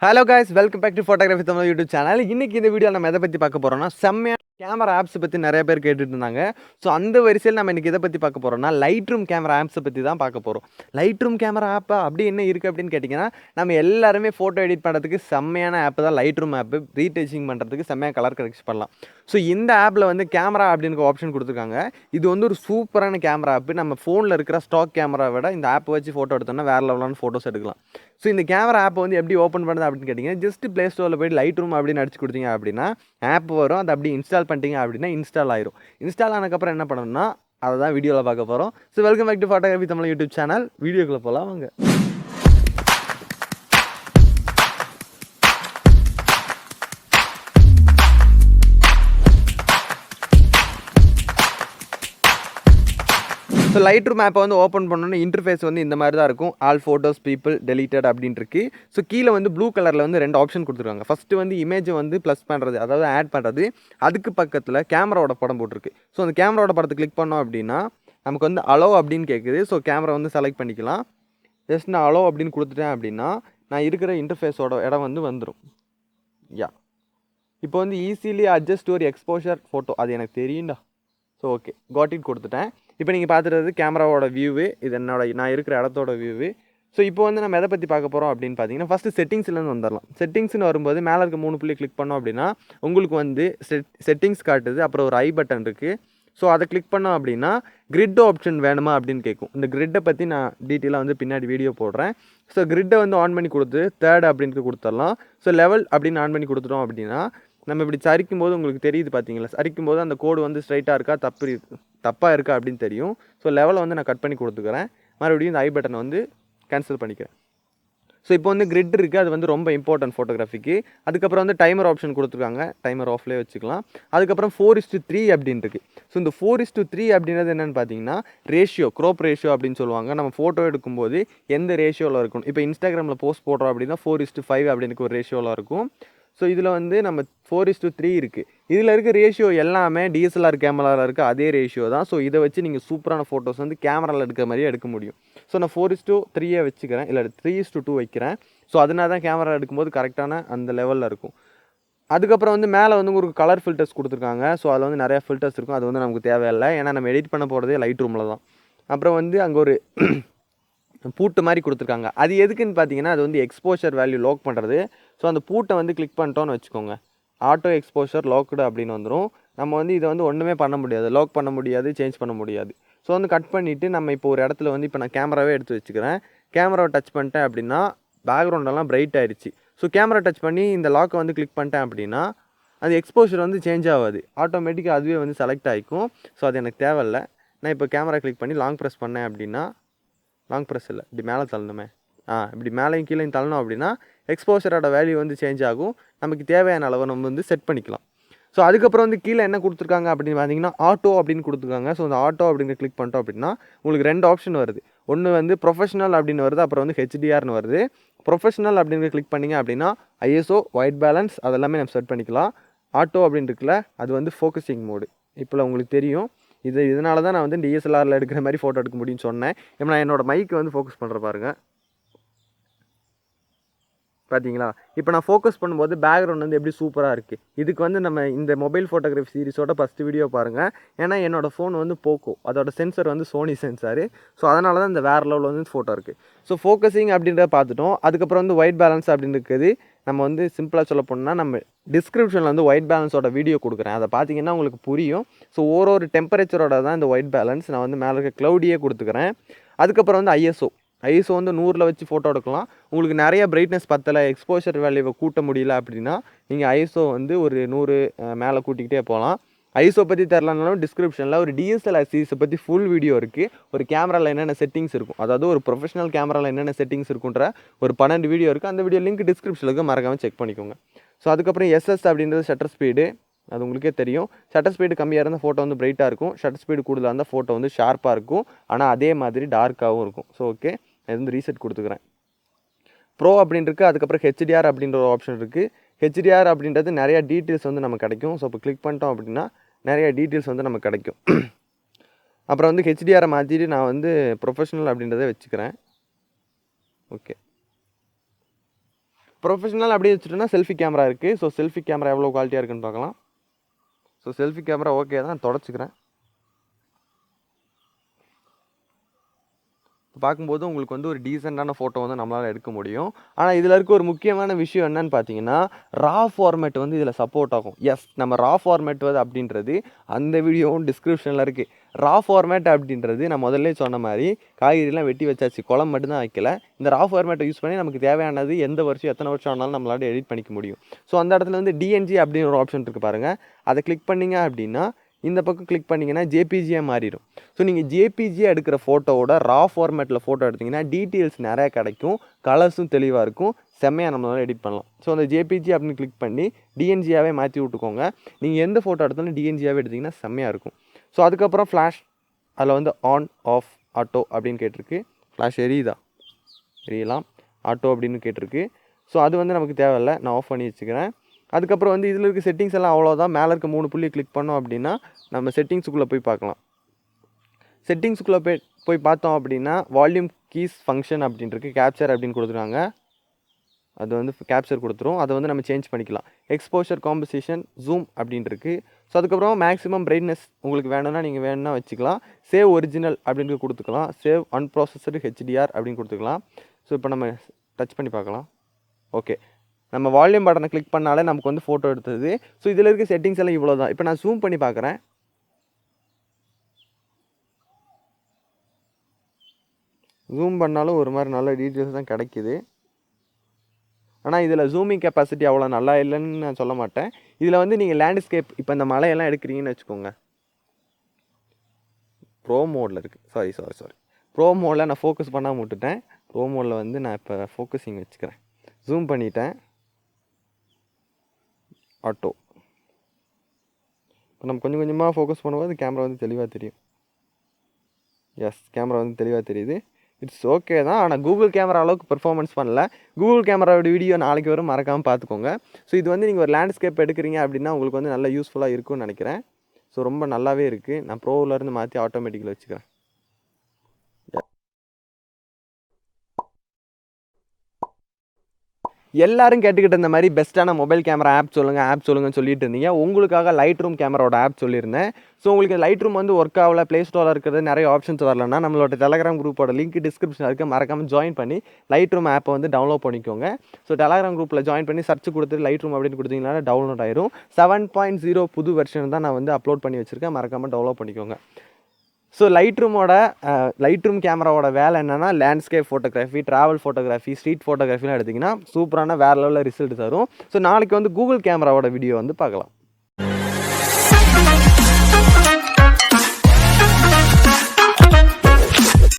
Hello guys, welcome back to photographytamizha YouTube channel. இன்னைக்கு இந்த video நம்ம எதை பத்தி பார்க்க போறோம்னா செம்மையான கேமரா ஆப்ஸ் பத்தி நிறைய பேர் கேட்டுட்டு இருந்தாங்க. சோ அந்த வரிசையில் நம்ம இன்னைக்கு எதை பத்தி பார்க்க போறோம்னா Lightroom கேமரா ஆப்ஸ் பத்தி தான் பார்க்க போறோம். Lightroom கேமரா ஆப் அப்படி என்ன இருக்கு அப்படினு கேட்டிங்கனா நம்ம எல்லாரும் போட்டோ எடிட் பண்றதுக்கு செம்மையான ஆப் தான் Lightroom ஆப். ரீடச்சிங் பண்றதுக்கு செம்மையா கலர் கரெக்ஷன் பண்ணலாம். சோ இந்த ஆப்ல வந்து கேமரா அப்படினு ஆப்ஷன் கொடுத்திருக்காங்க. இது வந்து ஒரு சூப்பரான கேமரா ஆப். நம்ம போன்ல இருக்கிற ஸ்டாக் கேமரா விட இந்த ஆப் வச்சு போட்டோ எடுத்தோம்னா வேற லெவலான போட்டோஸ் எடுக்கலாம். ஸோ இந்த கேமரா ஆப் வந்து எப்படி ஓப்பன் பண்ணுறது அப்படின்னு கேட்டிங்கன்னா ஜஸ்ட் ப்ளே ஸ்டோரில் போய்ட்டு Lightroom அப்படின்னு அடிச்சு கொடுத்தீங்க அப்படின்னா ஆப் வரும். அதை அப்படி இன்ஸ்டால் பண்ணிட்டீங்க அப்படின்னா இன்ஸ்டால் ஆயிரும். இன்ஸ்டால் ஆனதுக்கப்புறம் என்ன பண்ணணும்னா அதை தான் வீடியோவில் பார்க்க போகிறோம். So welcome back to photographytamizha YouTube channel. வீடியோக்குள்ளே போகலாம் வாங்க. ஸோ Lightroom ஆப்பை வந்து ஓப்பன் பண்ணோன்னா இன்டர்ஃபேஸ் வந்து இந்த மாதிரி தான் இருக்கும். ஆல் ஃபோட்டோஸ் பீப்புள் டெலிட்டட் அப்படின்ட்டு இருக்கு. ஸோ கீழே வந்து ப்ளூ கலரில் வந்து 2 ஆப்ஷன் கொடுத்துருக்காங்க. ஃபஸ்ட்டு வந்து இமேஜை வந்து ப்ளஸ் பண்ணுறது, அதாவது ஆட் பண்ணுறது. அதுக்கு பக்கத்தில் கேமராவோட படம் போட்டிருக்கு. ஸோ அந்த கேமராவோட படத்தை கிளிக் பண்ணோம் அப்படின்னா நமக்கு வந்து அலோ அப்படின்னு கேட்குது. ஸோ கேமரா வந்து செலக்ட் பண்ணிக்கலாம். ஜஸ்ட் நான் அலோ அப்படின்னு கொடுத்துட்டேன் அப்படின்னா நான் இருக்கிற இன்டர்ஃபேஸோட இடம் வந்து வந்துடும். இப்போ வந்து ஈஸிலி அட்ஜஸ்ட் ஒரு எக்ஸ்போஷர் ஃபோட்டோ, அது எனக்கு தெரியும்டா. ஸோ ஓகே, காட் இட் கொடுத்துட்டேன். இப்போ நீங்கள் பார்த்துறது கேமராவோட வியூவு, இது நான் இருக்கிற இடத்தோட வியூவு. ஸோ இப்போ வந்து நம்ம எதை பற்றி பார்க்க போகிறோம் அப்படின்னு பார்த்தீங்கன்னா ஃபஸ்ட்டு செட்டிங்ஸ்லேருந்து வந்துடலாம். செட்டிங்ஸ்னு வரும்போது மேலே இருக்க 3 புள்ளி கிளிக் பண்ணோம் அப்படின்னா உங்களுக்கு வந்து செட்டிங்ஸ் காட்டுது. அப்புறம் ஒரு ஐ பட்டன் இருக்குது. ஸோ அதை கிளிக் பண்ணோம் அப்படின்னா கிரிட் ஆப்ஷன் வேணுமா அப்படின்னு கேட்கும். இந்த கிரிட்டை பற்றி நான் டீட்டெயிலாக வந்து பின்னாடி வீடியோ போடுறேன். ஸோ கிரிட்டை வந்து ஆன் பண்ணி கொடுத்து தேர்ட் அப்படின்ட்டு கொடுத்துடலாம். ஸோ லெவல் அப்படின்னு ஆன் பண்ணி கொடுத்துட்டோம் அப்படின்னா நம்ம இப்படி சரிக்கும் போது உங்களுக்கு தெரியுது பார்த்தீங்களா, சரிக்கும் போது அந்த கோடு வந்து ஸ்ட்ரைட்டாக இருக்கா தப்பாக இருக்கா அப்படின்னு தெரியும். ஸோ லெவலை வந்து நான் கட் பண்ணி கொடுத்துக்கிறேன். மறுபடியும் இந்த ஐ பட்டனை வந்து கேன்சல் பண்ணிக்கிறேன். ஸோ இப்போ வந்து கிரிட் இருக்குது, அது வந்து ரொம்ப இம்பார்ட்டன்ட் ஃபோட்டோகிராஃபிக்கு. அதுக்கப்புறம் வந்து டைமர் ஆப்ஷன் கொடுத்துருக்காங்க, டைமர் ஆஃப்லேயே வச்சுக்கலாம். அதுக்கப்புறம் 4:3 அப்படின்னு இருக்குது. ஸோ இந்த 4:3 அப்படின்றது என்னென்னு பார்த்தீங்கன்னா ரேஷியோ, க்ரோப் ரேஷியோ அப்படின்னு சொல்லுவாங்க. நம்ம ஃபோட்டோ எடுக்கும்போது எந்த ரேஷியோவில் இருக்கணும். இப்போ இன்ஸ்டாகிராமில் போஸ்ட் போடுறோம் அப்படின்னா 4:5 அப்படின்னு ஒரு ரேஷியோவில் இருக்கும். ஸோ இதில் வந்து நம்ம 4:3 இருக்குது. இதில் இருக்க ரேஷியோ எல்லாமே டிஎஸ்எல்ஆர் கேமராவில் இருக்க அதே ரேஷியோ தான். ஸோ இதை வச்சு நீங்கள் சூப்பரான ஃபோட்டோஸ் வந்து கேமராவில் எடுக்கிற மாதிரியே எடுக்க முடியும். ஸோ நான் 4:3 வச்சுக்கிறேன், இல்லை 3:2 வைக்கிறேன். ஸோ அதனால தான் கேமரா எடுக்கும்போது கரெக்டான அந்த லெவலில் இருக்கும். அதுக்கப்புறம் வந்து மேலே வந்து ஒரு கலர் ஃபில்டர்ஸ் கொடுத்துருக்காங்க. ஸோ அதில் வந்து நிறையா ஃபில்டர்ஸ் இருக்கும். அது வந்து நமக்கு தேவையில்லை, ஏன்னா நம்ம எடிட் பண்ண போகிறதே Lightroomல தான். அப்புறம் வந்து அங்கே ஒரு பூட்டு மாதிரி கொடுத்துருக்காங்க. அது எதுக்குன்னு பார்த்தீங்கன்னா அது வந்து எக்ஸ்போஷர் வேல்யூ லாக் பண்ணுறது. ஸோ அந்த பூட்டை வந்து கிளிக் பண்ணிட்டோன்னு வச்சுக்கோங்க, ஆட்டோ எக்ஸ்போஷர் லாக்டு அப்படின்னு வந்துடும். நம்ம வந்து இதை வந்து ஒன்றுமே பண்ண முடியாது, லாக் பண்ண முடியாது, சேஞ்ச் பண்ண முடியாது. ஸோ வந்து கட் பண்ணிவிட்டு நம்ம இப்போ ஒரு இடத்துல வந்து இப்போ நான் கேமராவே எடுத்து வச்சுக்கிறேன். கேமராவை டச் பண்ணிட்டேன் அப்படின்னா பேக்ரவுண்டெல்லாம் பிரைட் ஆகிடுச்சு. ஸோ கேமரா டச் பண்ணி இந்த லாக்கை வந்து கிளிக் பண்ணிட்டேன் அப்படின்னா அது எக்ஸ்போஷர் வந்து சேஞ்ச் ஆகாது, ஆட்டோமேட்டிக்காக அதுவே வந்து செலக்ட் ஆகிக்கும். ஸோ அது எனக்கு தேவையில்லை. நான் இப்போ கேமரா கிளிக் பண்ணி லாங் ப்ரெஸ் பண்ணேன் அப்படின்னா, லாங் ப்ரெஸ் இல்லை, இப்படி மேலே தள்ளணுமே, இப்படி மேலேயும் கீழேயும் தள்ளணும் அப்படின்னா எக்ஸ்போஷரோட வேல்யூ வந்து சேஞ்ச் ஆகும். நமக்கு தேவையான அளவை நம்ம வந்து செட் பண்ணிக்கலாம். ஸோ அதுக்கப்புறம் வந்து கீழே என்ன கொடுத்துருக்காங்க அப்படின்னு பார்த்தீங்கன்னா ஆட்டோ அப்படின்னு கொடுத்துருக்காங்க. ஸோ அந்த ஆட்டோ அப்படின்னு கிளிக் பண்ணிட்டோம் அப்படின்னா உங்களுக்கு 2 ஆப்ஷன் வருது. ஒன்று வந்து ப்ரொஃபஷனல் அப்படின்னு வருது, அப்புறம் வந்து ஹெச்டிஆர்னு வருது. ப்ரொஃபஷனல் அப்படின்னு கிளிக் பண்ணிங்க அப்படின்னா ஐஎஸ்ஓ, ஒயிட் பேலன்ஸ் அதெல்லாமே நம்ம செட் பண்ணிக்கலாம். ஆட்டோ அப்படின்னு இருக்குல்ல, அது வந்து ஃபோக்கஸிங் மோடு. இப்போ உங்களுக்கு தெரியும், இதனால தான் நான் வந்து டிஎஸ்எல்ஆரில் எடுக்கிற மாதிரி ஃபோட்டோ எடுக்க முடியும்னு சொன்னேன். இப்போ நான் என்னோடய மைக்கு வந்து ஃபோக்கஸ் பண்ணுற பாருங்கள், பார்த்தீங்களா? இப்போ நான் ஃபோக்கஸ் பண்ணும்போது பேக்ரவுண்ட் வந்து எப்படி சூப்பராக இருக்குது. இதுக்கு வந்து நம்ம இந்த மொபைல் ஃபோட்டோகிராஃபி சீரிஸோட ஃபஸ்ட்டு வீடியோ பாருங்கள். ஏன்னா என்னோடய ஃபோன் வந்து போக்கோ, அதோட சென்சர் வந்து சோனி சென்சாரு. ஸோ அதனால தான் இந்த வேறு லெவலில் வந்து ஃபோட்டோ இருக்குது. ஸோ ஃபோக்கஸிங் அப்படின்றத பார்த்துட்டோம். அதுக்கப்புறம் வந்து ஒயிட் பேலன்ஸ் அப்படின்னு இருக்குது. நம்ம வந்து சிம்பிளாக சொல்ல போனால் நம்ம டிஸ்கிரிப்ஷனில் வந்து ஒயிட் பேலன்ஸோட வீடியோ கொடுக்குறேன், அதை பார்த்தீங்கன்னா உங்களுக்கு புரியும். ஸோ ஒரு டெம்பரேச்சரோட தான் இந்த ஒயிட் பேலன்ஸ். நான் வந்து மேலே இருக்க க்ளவுடியே கொடுத்துக்கிறேன். அதுக்கப்புறம் வந்து ஐஎஸ்ஓ வந்து 100ல் வச்சு ஃபோட்டோ எடுக்கலாம். உங்களுக்கு நிறைய பிரைட்னஸ் பத்தலை, எக்ஸ்போஷர் வேல்யூவை கூட்ட முடியல அப்படின்னா நீங்கள் ஐஎஸ்ஓ வந்து ஒரு 100 மேலே கூட்டிக்கிட்டே போகலாம். ஐஎஸ்ஓ பற்றி தெரிலனாலும் டிஸ்கிரிப்ஷனில் ஒரு டிஎஸ்எல்ஆர் சீரிஸை பற்றி ஃபுல் வீடியோ இருக்குது. ஒரு கேமராவில் என்னென்ன செட்டிங்ஸ் இருக்கும், அதாவது ஒரு ப்ரொஃபஷனல் கேமராவில் என்னென்ன செட்டிங்ஸ் இருக்குன்ற ஒரு 12 வீடியோ இருக்குது. அந்த வீடியோ லிங்க் டிஸ்கிரிப்ஷனுக்கு மறக்காமல் செக் பண்ணிக்கோங்க. ஸோ அதுக்கப்புறம் எஸ்எஸ் அப்படின்றது ஷட்டர் ஸ்பீடு, அது உங்களுக்கே தெரியும். ஷட்டர் ஸ்பீடு கம்மியாக இருந்தால் ஃபோட்டோ வந்து பிரைட்டாக இருக்கும், ஷட்டர் ஸ்பீடு கூடுதலாக இருந்தால் ஃபோட்டோ வந்து ஷார்ப்பாக இருக்கும், ஆனால் அதே மாதிரி டார்க்காகவும் இருக்கும். ஸோ ஓகே, அது வந்து ரீசெட் கொடுத்துக்கிறேன். ப்ரோ அப்படின்னு இருக்குது. அதுக்கப்புறம் ஹெச்டிஆர் அப்படின்ற ஒரு ஆப்ஷன் இருக்குது. ஹெச்டிஆர் அப்படின்றது நிறையா டீட்டெயில்ஸ் வந்து நமக்கு கிடைக்கும். ஸோ இப்போ கிளிக் பண்ணிட்டோம் அப்படின்னா நிறையா டீட்டெயில்ஸ் வந்து நமக்கு கிடைக்கும். அப்புறம் வந்து ஹெச்டிஆரை மாற்றிட்டு நான் வந்து ப்ரொஃபஷனல் அப்படின்றத வச்சுக்கிறேன். ஓகே, ப்ரொஃபஷனல் அப்படியே வச்சுட்டோன்னா செல்ஃபி கேமரா இருக்குது. ஸோ செல்ஃபி கேமரா எவ்வளோ குவாலிட்டியாக இருக்குன்னு பார்க்கலாம். ஸோ செல்ஃபி கேமரா ஓகே தான், தொடச்சிக்கிறேன். பார்க்கும்போது உங்களுக்கு வந்து ஒரு டீசெண்டான ஃபோட்டோ வந்து நம்மளால் எடுக்க முடியும். ஆனால் இதில் இருக்க ஒரு முக்கியமான விஷயம் என்னன்னு பார்த்தீங்கன்னா, ரா ஃபார்மேட் வந்து இதில் சப்போர்ட் ஆகும். எஸ், நம்ம ரா ஃபார்மேட் வந்து அப்படின்றது அந்த வீடியோவும் டிஸ்கிரிப்ஷனில் இருக்குது. ரா ஃபார்மேட் அப்படின்றது நான் முதல்ல சொன்ன மாதிரி காய்கறிலாம் வெட்டி வச்சாச்சு, குழம்பு மட்டும்தான் வைக்கல. இந்த ரா ஃபார்மேட்டை யூஸ் பண்ணி நமக்கு தேவையானது எந்த வருஷம் எத்தனை வருஷம் ஆனாலும் நம்மளால எடிட் பண்ணிக்க முடியும். ஸோ அந்த இடத்துல வந்து டிஎன்ஜி அப்படின்னு ஒரு ஆப்ஷன் இருக்குது பாருங்கள். அதை கிளிக் பண்ணிங்க அப்படின்னா இந்த பக்கம் கிளிக் பண்ணிங்கன்னா ஜேபிஜியாக மாறிடும். ஸோ நீங்கள் ஜேபிஜியாக எடுக்கிற ஃபோட்டோவோட ரா ஃபார்மேட்டில் ஃபோட்டோ எடுத்திங்கன்னா டீட்டெயில்ஸ் நிறையா கிடைக்கும், கலர்ஸும் தெளிவாக இருக்கும், செம்மையாக நம்மளால் எடிட் பண்ணலாம். ஸோ அந்த ஜேபிஜி அப்படின்னு கிளிக் பண்ணி டிஎன்ஜியாகவே மாற்றி விட்டுக்கோங்க. நீங்கள் எந்த ஃபோட்டோ எடுத்தாலும் டிஎன்ஜியாகவே எடுத்திங்கன்னா செம்மையாக இருக்கும். ஸோ அதுக்கப்புறம் ஃப்ளாஷ், அதில் வந்து ஆன் ஆஃப் ஆட்டோ அப்படின்னு கேட்டிருக்கு. ஃப்ளாஷ் எரியுதா? எரியலாம். ஆட்டோ அப்படின்னு கேட்டிருக்கு. ஸோ அது வந்து நமக்கு தேவையில்லை, நான் ஆஃப் பண்ணி வச்சுக்கிறேன். அதுக்கப்புறம் வந்து இதில் இருக்க செட்டிங்ஸ் எல்லாம் அவ்வளோதான். மேலே இருக்க 3 புள்ளி கிளிக் பண்ணோம் அப்படின்னா நம்ம செட்டிங்ஸுக்குள்ளே போய் பார்க்கலாம். செட்டிங்ஸுக்குள்ளே போய் பார்த்தோம் அப்படின்னா வால்யூம் கீஸ் ஃபங்க்ஷன் அப்படின்ட்டு கேப்சர் அப்படின்னு கொடுத்துருக்காங்க. அது வந்து கேப்சர் கொடுத்துரும். அதை வந்து நம்ம சேஞ்ச் பண்ணிக்கலாம். எக்ஸ்போஷர், காம்போசிஷன், ஜூம் அப்படின்ட்டு. ஸோ அதுக்கப்புறம் மேக்ஸிமம் பிரைட்னஸ் உங்களுக்கு வேணும்னா நீங்கள் வேணும்னா வச்சுக்கலாம். சேவ் ஒரிஜினல் அப்படின்னு கொடுத்துக்கலாம். சேவ் அன்ப்ராசஸ்டு ஹெச்டிஆர் அப்படின்னு கொடுத்துக்கலாம். ஸோ இப்போ நம்ம டச் பண்ணி பார்க்கலாம். ஓகே, நம்ம வால்யூம் பட்டனை கிளிக் பண்ணாலே நமக்கு வந்து ஃபோட்டோ எடுத்தது. ஸோ இதில் இருக்க செட்டிங்ஸ் எல்லாம் இவ்வளோ தான். இப்போ நான் ஜூம் பண்ணி பார்க்குறேன். ஜூம் பண்ணாலும் ஒரு மாதிரி நல்ல டீட்டெயில்ஸ் தான் கிடைக்கிது. ஆனால் இதில் ஜூமிங் கெப்பாசிட்டி அவ்வளோ நல்லா இல்லைன்னு நான் சொல்ல மாட்டேன். இதில் வந்து நீங்கள் லேண்ட்ஸ்கேப், இப்போ இந்த மலையெல்லாம் எடுக்கிறீங்கன்னு வச்சுக்கோங்க, ப்ரோ மோடில் இருக்குது. சாரி ப்ரோ மோடில் நான் ஃபோக்கஸ் பண்ணாமல் விட்டுட்டேன். ப்ரோ மோடில் வந்து நான் இப்போ ஃபோக்கஸிங் வச்சுக்கிறேன். ஜூம் பண்ணிட்டேன். ஆட்டோ. இப்போ நம்ம கொஞ்சம் கொஞ்சமாக ஃபோக்கஸ் பண்ணும்போது கேமரா வந்து தெளிவாக தெரியும். எஸ், கேமரா வந்து தெளிவாக தெரியுது. இட்ஸ் ஓகே தான். ஆனால் கூகுள் கேமரா அளவுக்கு பெர்ஃபார்மன்ஸ் பண்ணல. கூகுள் கேமராவோட வீடியோ நாளைக்கு வரும், மறக்காமல் பார்த்துக்கோங்க. ஸோ இது வந்து நீங்கள் ஒரு லேண்ட்ஸ்கேப் எடுக்கிறீங்க அப்படின்னா உங்களுக்கு வந்து நல்லா யூஸ்ஃபுல்லாக இருக்கும்னு நினைக்கிறேன். ஸோ ரொம்ப நல்லாவே இருக்குது. நான் ப்ரோவிலேருந்து மாற்றி ஆட்டோமேட்டிக்கில் வச்சுக்கிறேன். எல்லாரும் கேட்டுக்கிட்டு இருந்த மாதிரி பெஸ்ட்டான மொபைல் கேமரா ஆப் சொல்லுங்கன்னு சொல்லிட்டு இருந்தீங்க. உங்களுக்காக லைட்ரூம் கேமராவோட ஆப் சொல்லியிருந்தேன். ஸோ உங்களுக்கு லைட்ரூம் வந்து ஒர்க் ஆகல, ப்ளே ஸ்டோரில் இருக்கிறது நிறைய ஆப்ஷன்ஸ் வரலன்னா நம்மளோட டெலகிராம் குரூப்போட லிங்க் டிஸ்கிரிப்ஷன் இருக்குது, மறக்காமல் ஜாயின் பண்ணி லைட்ரூம் ஆப்பை வந்து டவுன்லோட் பண்ணிக்கோங்க. ஸோ டெலகிராம் குரூப்பில் ஜாயின் பண்ணி சர்ச் கொடுத்து லைட்ரூம் அப்படின்னு கொடுத்தீங்கன்னா டவுன்லோட் ஆயிரும். 7.0 புது வெர்ஷன் தான் நான் வந்து அப்லோட் பண்ணி வச்சுருக்கேன், மறக்காமல் டவுன்லோட் பண்ணிக்கோங்க. ஸோ லைட்ரூம் கேமராவோட வேலை என்னென்னா landscape photography, travel photography, street ஃபோட்டோகிராஃபிலாம் எடுத்திங்கன்னா சூப்பரான வேறு லெவலில் ரிசல்ட் தரும். ஸோ நாளைக்கு வந்து கூகுள் கேமராவோட வீடியோ வந்து பார்க்கலாம்.